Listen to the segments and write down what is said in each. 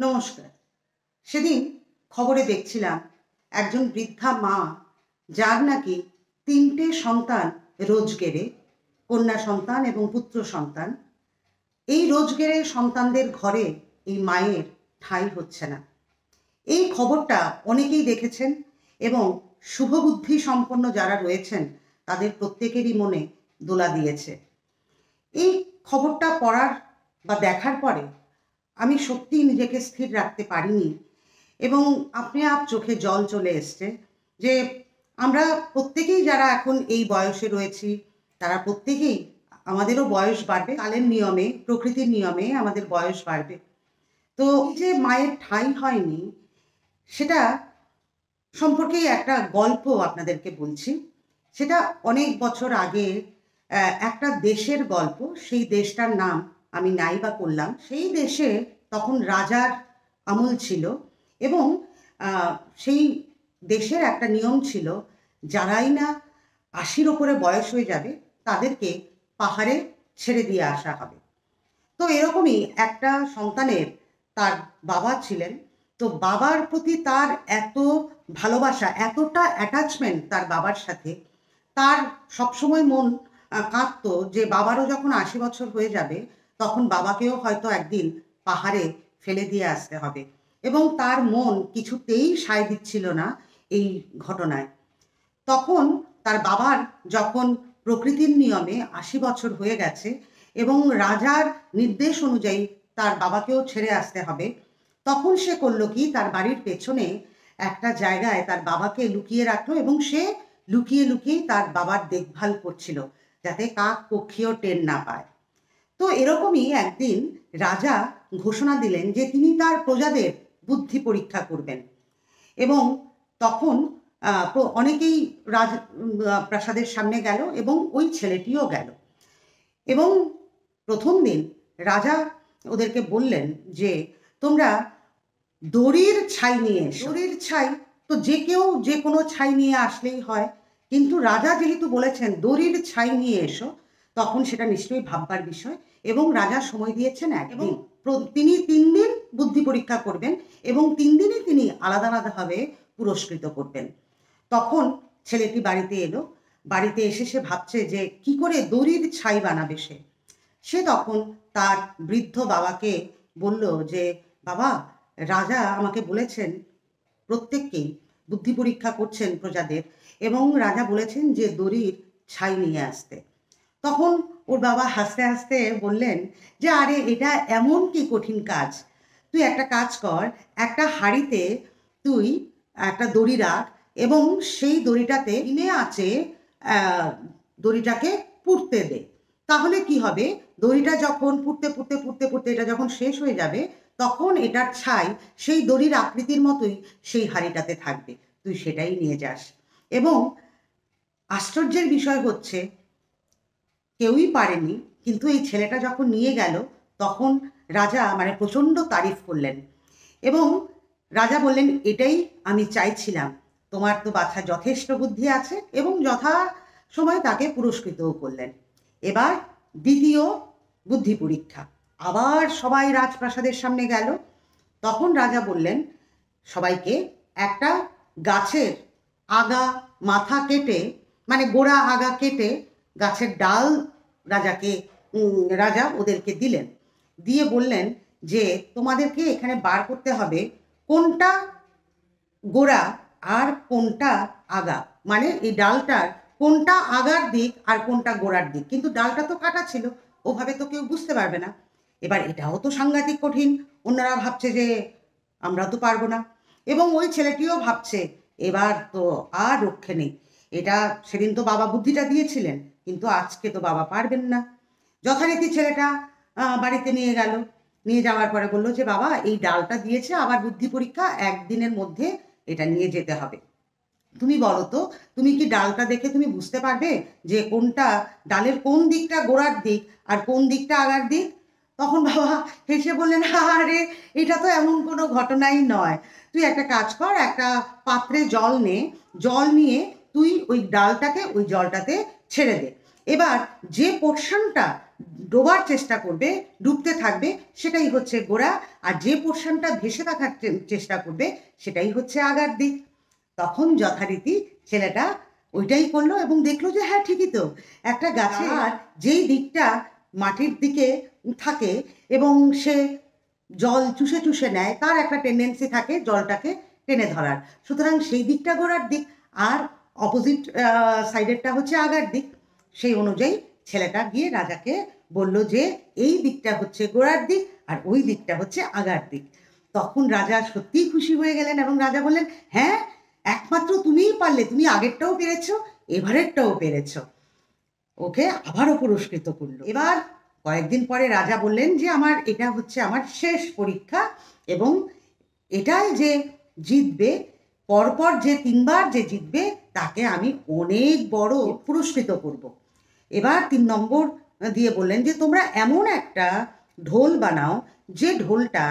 নমস্কার। সেদিন খবরে দেখছিলাম একজন বৃদ্ধা মা, যার নাকি ৩টে সন্তান রোজগেরে, কন্যা সন্তান এবং পুত্র সন্তান। এই রোজগেরে সন্তানদের ঘরে এই মায়ের ঠাঁই হচ্ছে না। এই খবরটা অনেকেই দেখেছেন এবং শুভবুদ্ধি সম্পন্ন যারা রয়েছেন তাদের প্রত্যেকেরই মনে দোলা দিয়েছে। এই খবরটা পড়ার বা দেখার পরে আমি সত্যিই নিজেকে স্থির রাখতে পারিনি এবং আপনি আপ চোখে জল চলে এসছে যে আমরা প্রত্যেকেই যারা এখন এই বয়সে রয়েছি তারা প্রত্যেকেই, আমাদেরও বয়স বাড়বে, কালের নিয়মে, প্রকৃতির নিয়মে আমাদের বয়স বাড়বে। তো এই যে মায়ের ঠাঁই হয়নি, সেটা সম্পর্কেই একটা গল্প আপনাদেরকে বলছি। সেটা অনেক বছর আগে একটা দেশের গল্প। সেই দেশটার নাম আমি নাই বা করলাম। সেই দেশে তখন রাজার আমল ছিল এবং সেই দেশের একটা নিয়ম ছিল, যারাই না ৮০-র ওপরে বয়স হয়ে যাবে তাদেরকে পাহাড়ে ছেড়ে দিয়ে আসা হবে। তো এরকমই একটা সন্তানের তার বাবা ছিলেন। তো বাবার প্রতি তার এত ভালোবাসা, এতটা অ্যাটাচমেন্ট তার বাবার সাথে, তার সবসময় মন কাঁদতো যে বাবারও যখন ৮০ বছর হয়ে যাবে তখন বাবাকেও হয়তো একদিন পাহাড়ে ফেলে দিয়ে আসতে হবে, এবং তার মন কিছুতেই সায় দিচ্ছিল না এই ঘটনায়। তখন তার বাবার যখন প্রকৃতির নিয়মে ৮০ বছর হয়ে গেছে এবং রাজার নির্দেশ অনুযায়ী তার বাবাকেও ছেড়ে আসতে হবে, তখন সে করলো কি, তার বাড়ির পেছনে একটা জায়গায় তার বাবাকে লুকিয়ে রাখলো এবং সে লুকিয়ে লুকিয়ে তার বাবার দেখভাল করছিল যাতে কাক পক্ষীও টের না পায়। তো এরকমই একদিন রাজা ঘোষণা দিলেন যে তিনি তার প্রজাদের বুদ্ধি পরীক্ষা করবেন এবং তখন অনেকেই প্রাসাদের সামনে গেল এবং ওই ছেলেটিও গেল এবং প্রথম দিন রাজা ওদেরকে বললেন যে তোমরা দড়ির ছাই নিয়ে এসো। দড়ির ছাই তো যে কেউ যে কোনো ছাই নিয়ে আসলেই হয়, কিন্তু রাজা যেহেতু বলেছেন দড়ির ছাই নিয়ে এসো, তখন সেটা নিশ্চয়ই ভাববার বিষয়। এবং রাজা সময় দিয়েছেন এবং তিনি ৩ দিন বুদ্ধি পরীক্ষা করবেন এবং ৩ দিনই তিনি আলাদা আলাদাভাবে পুরস্কৃত করবেন। তখন ছেলেটি বাড়িতে এলো। বাড়িতে এসে সে ভাবছে যে কি করে দড়ির ছাই বানাবে সে তখন তার বৃদ্ধ বাবাকে বলল যে বাবা, রাজা আমাকে বলেছেন প্রত্যেককেই বুদ্ধি পরীক্ষা করছেন প্রজাদের, এবং রাজা বলেছেন যে দড়ির ছাই নিয়ে আসতে। তখন ওর বাবা হাসতে হাসতে বললেন যে আরে এটা এমন কি কঠিন কাজ, তুই একটা কাজ কর, একটা হাঁড়িতে তুই একটা দড়ি রাখ এবং সেই দড়িটাতে ইমে আছে দড়িটাকে পুড়তে দে। তাহলে কি হবে, দড়িটা যখন পুড়তে পুড়তে পুড়তে পুড়তে এটা যখন শেষ হয়ে যাবে তখন এটার ছাই সেই দড়ির আকৃতির মতোই সেই হাঁড়িটাতে থাকবে, তুই সেটাই নিয়ে যাস। এবং আশ্চর্যের বিষয় হচ্ছে কেউই পারেনি, কিন্তু এই ছেলেটা যখন নিয়ে গেল তখন রাজা প্রচণ্ড তারিফ করলেন এবং রাজা বললেন এটাই আমি চাইছিলাম, তোমার তো বাছা যথেষ্ট বুদ্ধি আছে, এবং যথা সময় তাকে পুরস্কৃতও করলেন। এবার দ্বিতীয় বুদ্ধি পরীক্ষা, আবার সবাই রাজপ্রাসাদের সামনে গেল। তখন রাজা বললেন সবাইকে একটা গাছের আগা মাথা কেটে, গোড়া আগা কেটে গাছের ডাল রাজা ওদেরকে দিলেন, দিয়ে বললেন যে তোমাদেরকে এখানে বার করতে হবে কোনটা গোড়া আর কোনটা আগা, এই ডালটার কোনটা আগার দিক আর কোনটা গোড়ার দিক, কিন্তু ডালটা তো কাটা ছিল, ওভাবে তো কেউ বুঝতে পারবে না। এবার এটাও তো সাংঘাতিক কঠিন, অন্যরা ভাবছে যে আমরা তো পারবো না, এবং ওই ছেলেটিও ভাবছে এবার তো আর রক্ষে নেই, এটা সেদিন তো বাবা বুদ্ধিটা দিয়েছিলেন কিন্তু আজকে তো বাবা পারবেন না। যথারীতি ছেলেটা বাড়িতে নিয়ে গেল, নিয়ে যাওয়ার পরে বললো যে বাবা এই ডালটা দিয়েছে, আবার বুদ্ধি পরীক্ষা, একদিনের মধ্যে এটা নিয়ে যেতে হবে, তুমি বলো তো তুমি কি ডালটা দেখে তুমি বুঝতে পারবে যে কোনটা ডালের কোন দিকটা গোড়ার দিক আর কোন দিকটা আগার দিক? তখন বাবা হেসে বললেন আরে এটা তো এমন কোনো ঘটনাই নয়, তুই একটা কাজ কর, একটা পাত্রে জল নে, জল নিয়ে তুই ওই ডালটাকে ওই জলটাতে ছেড়ে দে, এবার যে পোর্শনটা ডোবার চেষ্টা করবে, ডুবতে থাকবে, সেটাই হচ্ছে গোড়া, আর যে পোর্শনটা ভেসে থাকার চেষ্টা করবে সেটাই হচ্ছে আগার দিক। তখন যথারীতি ছেলেটা ওইটাই করলো এবং দেখলো যে হ্যাঁ ঠিকই তো, একটা গাছে আর যেই দিকটা মাটির দিকে থাকে এবং সে জল চুষে চুষে নেয়, তার একটা টেন্ডেন্সি থাকে জলটাকে টেনে ধরার, সুতরাং সেই দিকটা গোড়ার দিক, আর অপোজিট সাইডেরটা হচ্ছে আগার দিক। সেই অনুযায়ী ছেলেটা গিয়ে রাজাকে বলল যে এই দিকটা হচ্ছে গোড়ার দিক আর ওই দিকটা হচ্ছে আগার দিক। তখন রাজা সত্যিই খুশি হয়ে গেলেন এবং রাজা বললেন, হ্যাঁ একমাত্র তুমিই পারলে, তুমি আগেরটাও পেরেছো, এবারেরটাও পেরেছো। ওকে আবারও পুরস্কৃত করলো। এবার কয়েকদিন পরে রাজা বললেন যে এটা হচ্ছে আমার শেষ পরীক্ষা, এবং এটাই যে জিতবে, পরপর যে 3বার যে জিতবে তাকে আমি অনেক বড় পুরস্কৃত করব। এবার 3 নম্বর দিয়ে বললেন যে তোমরা এমন একটা ঢোল বানাও যে ঢোলটা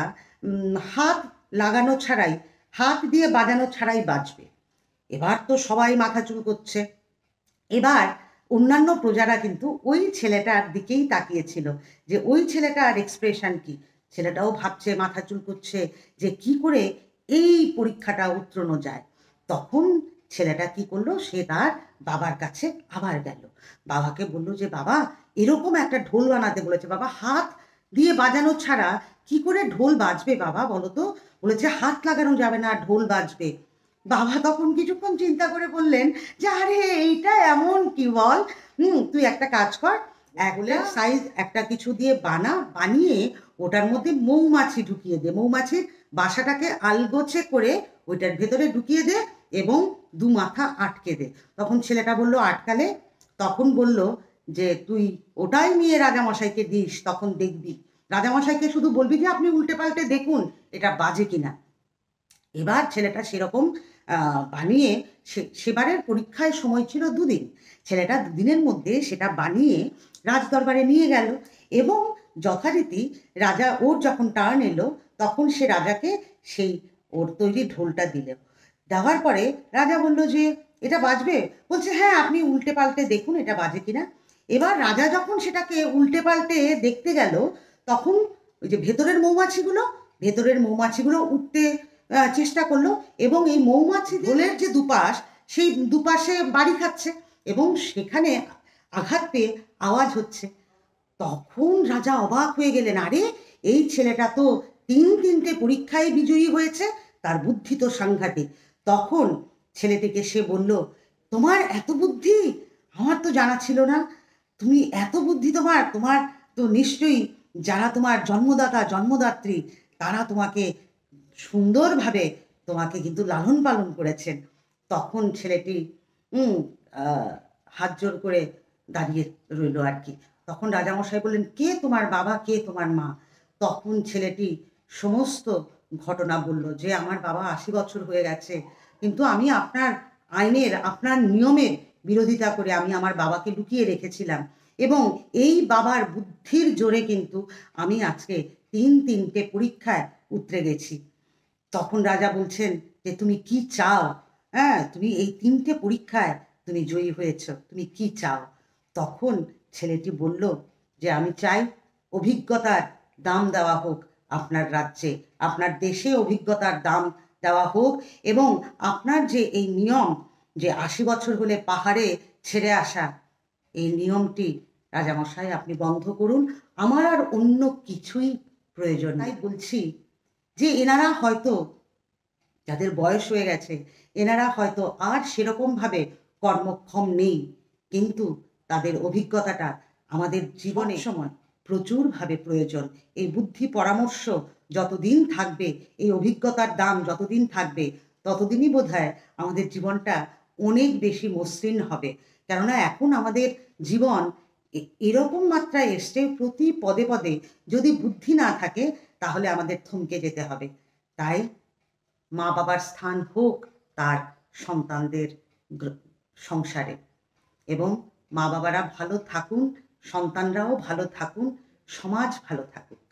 হাত লাগানো ছাড়াই, হাত দিয়ে বাজানো ছাড়াই বাজবে। এবার তো সবাই মাথা চুল করছে। এবার অন্যান্য প্রজারা কিন্তু ওই ছেলেটার দিকেই তাকিয়েছিল যে ওই ছেলেটার এক্সপ্রেশন কি। ছেলেটাও ভাবছে, মাথা চুল করছে যে কি করে এই পরীক্ষাটা উত্তীর্ণ যায়। তখন ছেলেটা কি করলো, সে তার বাবার কাছে আবার গেল, বাবাকে বলল যে বাবা এরকম একটা ঢোল বানাতে বলেছে, বাবা হাত দিয়ে বাজানো ছাড়া কি করে ঢোল বাজবে বাবা বলো তো। বলেছে হাত লাগানো যাবে না, ঢোল বাজবে। বাবা তখন কিছুক্ষণ চিন্তা করে বললেন যে আরে এইটা এমন কি বল, তুই একটা কাজ কর, অ্যাপেলের সাইজ একটা কিছু দিয়ে বানিয়ে ওটার মধ্যে মৌমাছি ঢুকিয়ে দে, মৌমাছির বাসাটাকে আলগোছে করে ওইটার ভেতরে ঢুকিয়ে দে এবং 2 মাথা আটকে দে। তখন ছেলেটা বলল আটকালে? তখন বলল যে তুই ওটাই নিয়ে রাজামশাইকে দিস, তখন দেখবি, রাজামশাইকে শুধু বলবি যে আপনি উল্টে পাল্টে দেখুন এটা বাজে কিনা। এবার ছেলেটা সেরকম বানিয়ে, সেবারের পরীক্ষায় সময় ছিল 2 দিন, ছেলেটা 2 দিনের মধ্যে সেটা বানিয়ে রাজদরবারে নিয়ে গেল এবং যথারীতি রাজা, ওর যখন টার্ন এলো তখন সে রাজাকে সেই ওর তৈরি ঢোলটা দিল। দেওয়ার পরে রাজা বলল যে এটা বাজবে? বলছে হ্যাঁ আপনি উল্টে পাল্টে দেখুন এটা বাজে কিনা। এবার রাজা যখন সেটাকে উল্টে পাল্টে দেখতে গেল তখন ওই যে ভেতরের মৌমাছিগুলো উঠতে চেষ্টা করলো এবং এই মৌমাছি ঢোলের যে দুপাশ, সেই দুপাশে বাড়ি খাচ্ছে এবং সেখানে আঘাত পেয়ে আওয়াজ হচ্ছে। তখন রাজা অবাক হয়ে গেলেন, আরে এই ছেলেটা তো 3টে পরীক্ষায় বিজয়ী হয়েছে, তার বুদ্ধি তো সাংঘাতিক। তখন ছেলেটিকে সে বলল, তোমার এত বুদ্ধি, আমার তো জানা ছিল না, তুমি এত বুদ্ধি, তোমার তোমার তো নিশ্চয়ই যারা তোমার জন্মদাতা জন্মদাত্রী তারা তোমাকে সুন্দরভাবে তোমাকে কিন্তু লালন পালন করেছেন। তখন ছেলেটি হাত জোর করে দাঁড়িয়ে রইল আর কি। তখন রাজামশাই বললেন, কে তোমার বাবা, কে তোমার মা? তখন ছেলেটি সমস্ত ঘটনা বলল যে আমার বাবা 80 বছর হয়ে গেছে, কিন্তু আমি আপনার আইনের, আপনার নিয়মের বিরোধিতা করে আমি আমার বাবাকে লুকিয়ে রেখেছিলাম এবং এই বাবার বুদ্ধির জোরে কিন্তু আমি আজকে 3টে পরীক্ষায় উতরে গেছি। তখন রাজা বলছেন যে তুমি কি চাও? হ্যাঁ তুমি এই 3টে পরীক্ষায় তুমি জয়ী হয়েছ, তুমি কি চাও? তখন ছেলেটি বলল যে আমি চাই অভিজ্ঞতার দাম দেওয়া হোক আপনার রাজ্যে, আপনার দেশে অভিজ্ঞতার দাম দেওয়া হোক এবং আপনার যে এই নিয়ম যে 80 বছর হলে পাহাড়ে ছেড়ে আসা, এই নিয়মটি রাজামশাই আপনি বন্ধ করুন, আমার আর অন্য কিছুই প্রয়োজন তাই বলছি যে এনারা হয়তো, যাদের বয়স হয়ে গেছে, এনারা হয়তো আর সেরকমভাবে কর্মক্ষম নেই, কিন্তু তাদের অভিজ্ঞতাটা আমাদের জীবনে সময় প্রচুরভাবে প্রয়োজন। এই বুদ্ধি পরামর্শ যতদিন থাকবে, এই অভিজ্ঞতার দাম যতদিন থাকবে, ততদিনই বোধহয় আমাদের জীবনটা অনেক বেশি মসৃণ হবে। কেননা এখন আমাদের জীবন এরকম মাত্রায় এসছে, প্রতি পদে পদে যদি বুদ্ধি না থাকে তাহলে আমাদের থমকে যেতে হবে। তাই মা বাবার স্থান হোক তার সন্তানদের সংসারে, এবং মা বাবারা ভালো থাকুন, সন্তানরাও ভালো থাকুন, সমাজ ভালো থাকুক।